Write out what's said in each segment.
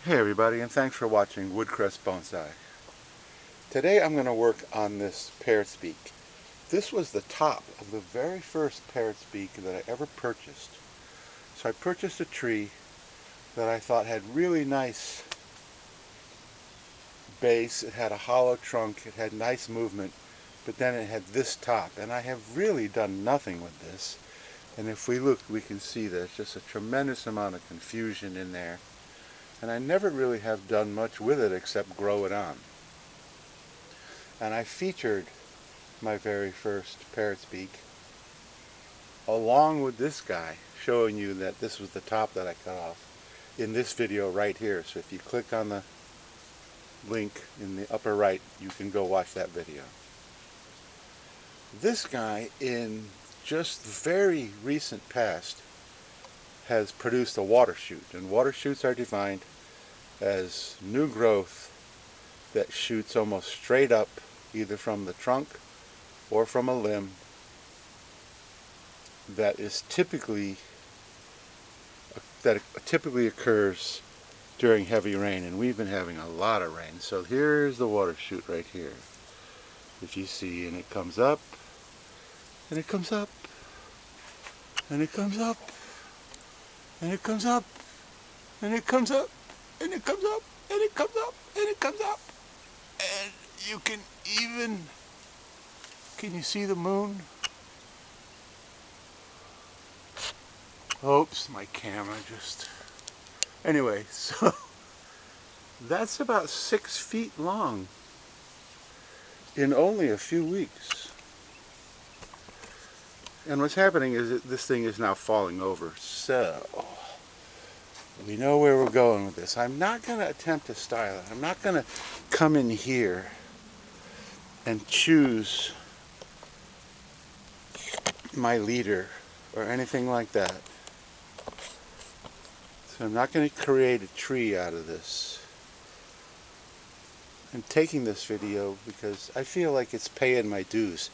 Hey everybody, and thanks for watching Woodcrest Bonsai. Today I'm going to work on this parrot's beak. This was the top of the very first parrot's beak that I ever purchased. So I purchased a tree that I thought had really nice base. It had a hollow trunk, it had nice movement, but then it had this top. And I have really done nothing with this. And if we look, we can see there's just a tremendous amount of confusion in there. And I never really have done much with it except grow it on. And I featured my very first parrot's beak along with this guy, showing you that this was the top that I cut off in this video right here. So if you click on the link in the upper right, you can go watch that video. This guy, in just the very recent past, has produced a water shoot, and water shoots are defined as new growth that shoots almost straight up either from the trunk or from a limb that typically occurs during heavy rain, and we've been having a lot of rain. So here's the water shoot right here, if you see, and it comes up and it comes up and it comes up and it comes up and it comes up and it comes up and it comes up and it comes up, and you can you see the moon? Oops, my camera just... Anyway, so that's about 6 feet long in only a few weeks. And what's happening is that this thing is now falling over. So we know where we're going with this. I'm not going to attempt to style it. I'm not going to come in here and choose my leader or anything like that. So I'm not going to create a tree out of this. I'm taking this video because I feel like it's paying my dues.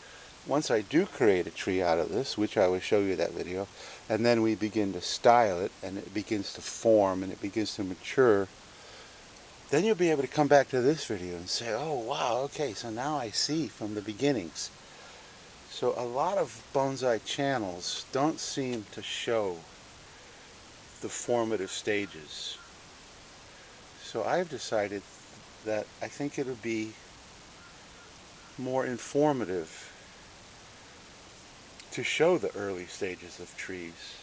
Once I do create a tree out of this, which I will show you that video, and then we begin to style it, and it begins to form, and it begins to mature, then you'll be able to come back to this video and say, oh wow, okay, so now I see from the beginnings. So a lot of bonsai channels don't seem to show the formative stages. So I've decided that I think it would be more informative to show the early stages of trees.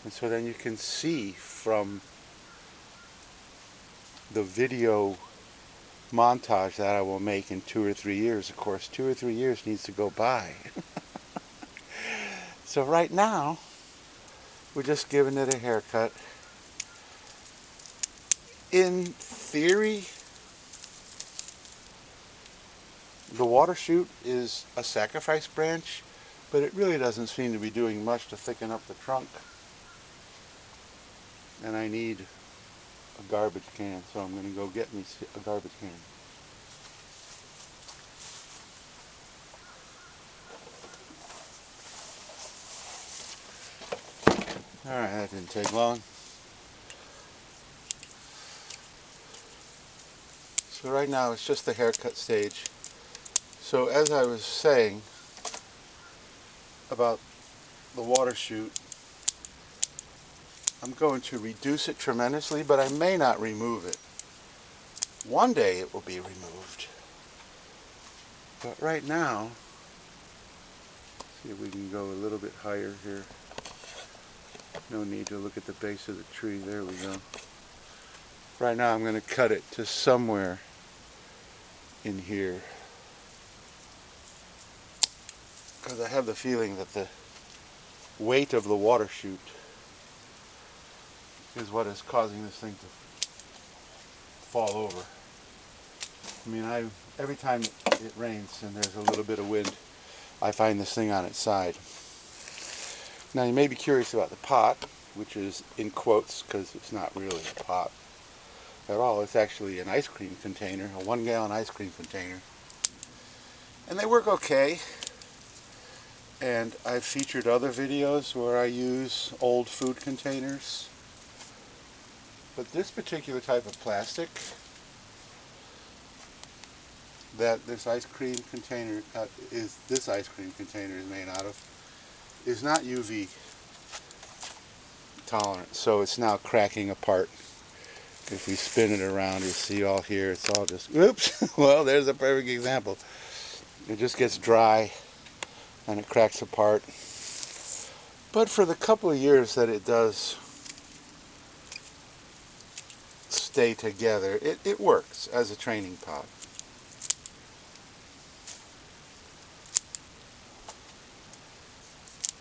And so then you can see from the video montage that I will make in 2 or 3 years. Of course, 2 or 3 years needs to go by. So right now, we're just giving it a haircut. In theory, the water shoot is a sacrifice branch, but it really doesn't seem to be doing much to thicken up the trunk. And I need a garbage can, so I'm going to go get me a garbage can. Alright, that didn't take long. So right now it's just the haircut stage. So as I was saying about the water shoot, I'm going to reduce it tremendously, but I may not remove it. One day it will be removed. But right now, see if we can go a little bit higher here. No need to look at the base of the tree. There we go. Right now I'm going to cut it to somewhere in here, because I have the feeling that the weight of the water shoot is what is causing this thing to fall over. I mean, every time it rains and there's a little bit of wind, I find this thing on its side. Now you may be curious about the pot, which is in quotes because it's not really a pot at all. It's actually an ice cream container, a 1-gallon ice cream container. And they work okay. And I've featured other videos where I use old food containers. But this particular type of plastic that this ice cream container is made out of is not UV tolerant, so it's now cracking apart. If we spin it around, you see all here, it's all just, oops, well, there's a perfect example. It just gets dry and it cracks apart. But for the couple of years that it does stay together, it works as a training pot.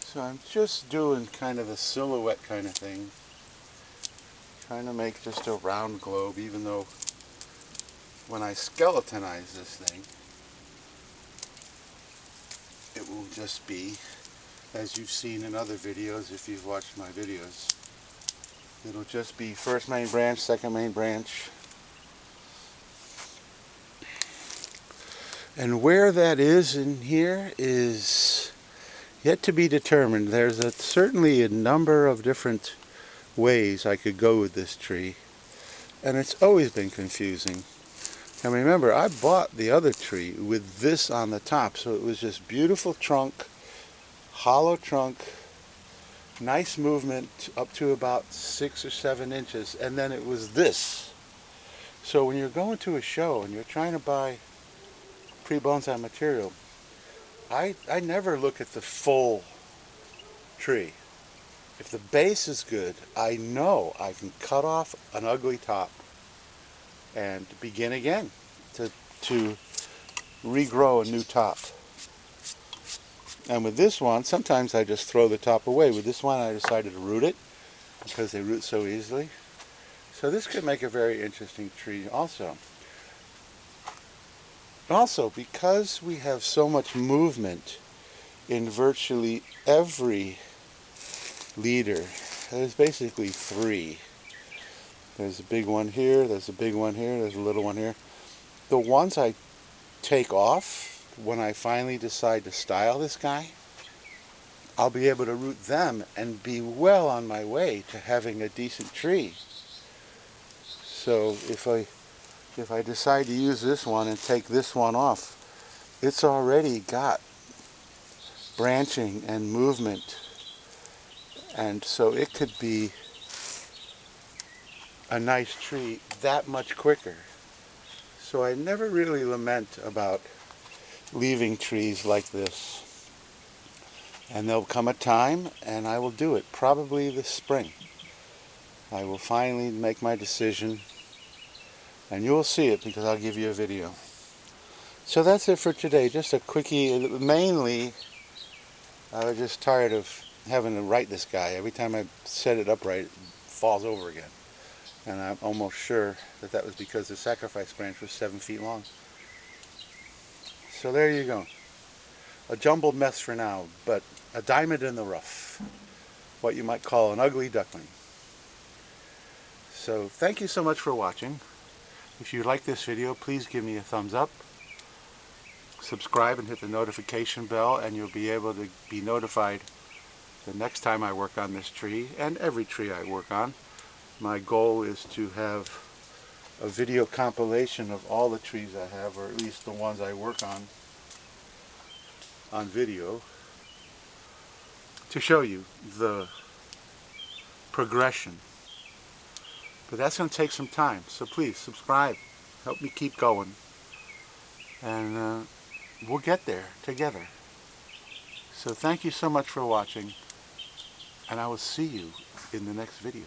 So I'm just doing kind of a silhouette kind of thing. Trying to make just a round globe, even though when I skeletonize this thing, it will just be, as you've seen in other videos, if you've watched my videos, it'll just be first main branch, second main branch. And where that is in here is yet to be determined. There's certainly a number of different ways I could go with this tree, and it's always been confusing. And remember, I bought the other tree with this on the top, so it was just beautiful trunk, hollow trunk, nice movement up to about 6 or 7 inches, and then it was this. So when you're going to a show and you're trying to buy pre-bonsai material, I never look at the full tree. If the base is good, I know I can cut off an ugly top and begin again to regrow a new top. And with this one, sometimes I just throw the top away. With this one, I decided to root it because they root so easily. So this could make a very interesting tree also. Also, because we have so much movement in virtually every leader, there's basically 3. There's a big one here, there's a big one here, there's a little one here. The ones I take off when I finally decide to style this guy, I'll be able to root them and be well on my way to having a decent tree. So if I decide to use this one and take this one off, it's already got branching and movement, and so it could be a nice tree that much quicker. So I never really lament about leaving trees like this. And there'll come a time, and I will do it, probably this spring. I will finally make my decision, and you will see it because I'll give you a video. So that's it for today, just a quickie. Mainly, I was just tired of having to write this guy. Every time I set it up right, it falls over again. And I'm almost sure that that was because the sacrifice branch was 7 feet long. So there you go. A jumbled mess for now, but a diamond in the rough. What you might call an ugly duckling. So thank you so much for watching. If you like this video, please give me a thumbs up. Subscribe and hit the notification bell, and you'll be able to be notified the next time I work on this tree and every tree I work on. My goal is to have a video compilation of all the trees I have, or at least the ones I work on video, to show you the progression. But that's going to take some time, so please subscribe, help me keep going, and we'll get there together. So thank you so much for watching, and I will see you in the next video.